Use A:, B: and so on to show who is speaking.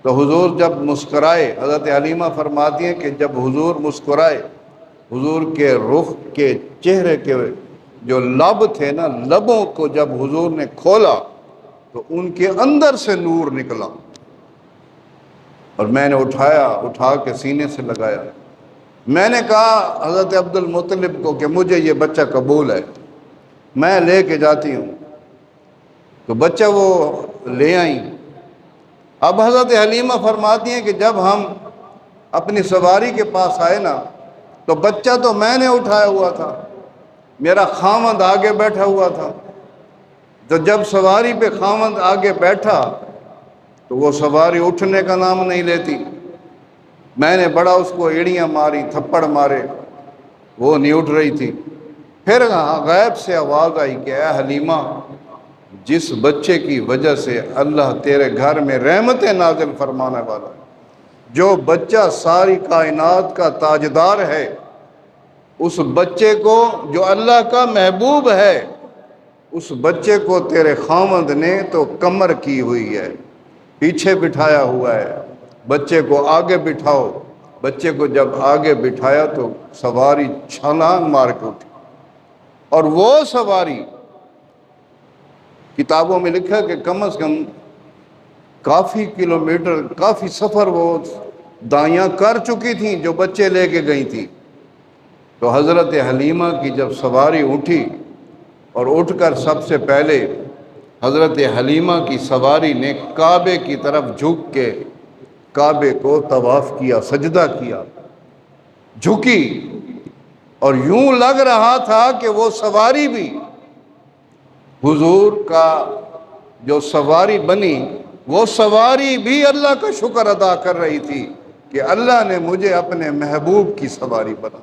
A: تو حضور جب مسکرائے، حضرت حلیمہ فرماتی ہیں کہ جب حضور مسکرائے، حضور کے رخ کے چہرے کے جو لب تھے نا، لبوں کو جب حضور نے کھولا تو ان کے اندر سے نور نکلا، اور میں نے اٹھا کے سینے سے لگایا۔ میں نے کہا حضرت عبد المطلب کو کہ مجھے یہ بچہ قبول ہے، میں لے کے جاتی ہوں۔ تو بچہ وہ لے آئیں۔ اب حضرت حلیمہ فرماتی ہیں کہ جب ہم اپنی سواری کے پاس آئے نا، تو بچہ تو میں نے اٹھایا ہوا تھا، میرا خاوند آگے بیٹھا ہوا تھا۔ تو جب سواری پہ خاوند آگے بیٹھا تو وہ سواری اٹھنے کا نام نہیں لیتی۔ میں نے بڑا اس کو ایڑیاں ماری، تھپڑ مارے، وہ نہیں اٹھ رہی تھی۔ پھر غیب سے آواز آئی کہ اے حلیمہ، جس بچے کی وجہ سے اللہ تیرے گھر میں رحمتیں نازل فرمانے والا ہے، جو بچہ ساری کائنات کا تاجدار ہے، اس بچے کو جو اللہ کا محبوب ہے، اس بچے کو تیرے خاوند نے تو کمر کی ہوئی ہے، پیچھے بٹھایا ہوا ہے، بچے کو آگے بٹھاؤ۔ بچے کو جب آگے بٹھایا تو سواری چھلانگ مار کے اٹھی، اور وہ سواری کتابوں میں لکھا کہ کم از کم کافی کلومیٹر، کافی سفر وہ دائیاں کر چکی تھیں جو بچے لے کے گئی تھی۔ تو حضرت حلیمہ کی جب سواری اٹھی، اور اٹھ کر سب سے پہلے حضرت حلیمہ کی سواری نے کعبے کی طرف جھک کے کعبے کو طواف کیا، سجدہ کیا، جھکی، اور یوں لگ رہا تھا کہ وہ سواری بھی حضور کا جو سواری بنی، وہ سواری بھی اللہ کا شکر ادا کر رہی تھی کہ اللہ نے مجھے اپنے محبوب کی سواری بنا۔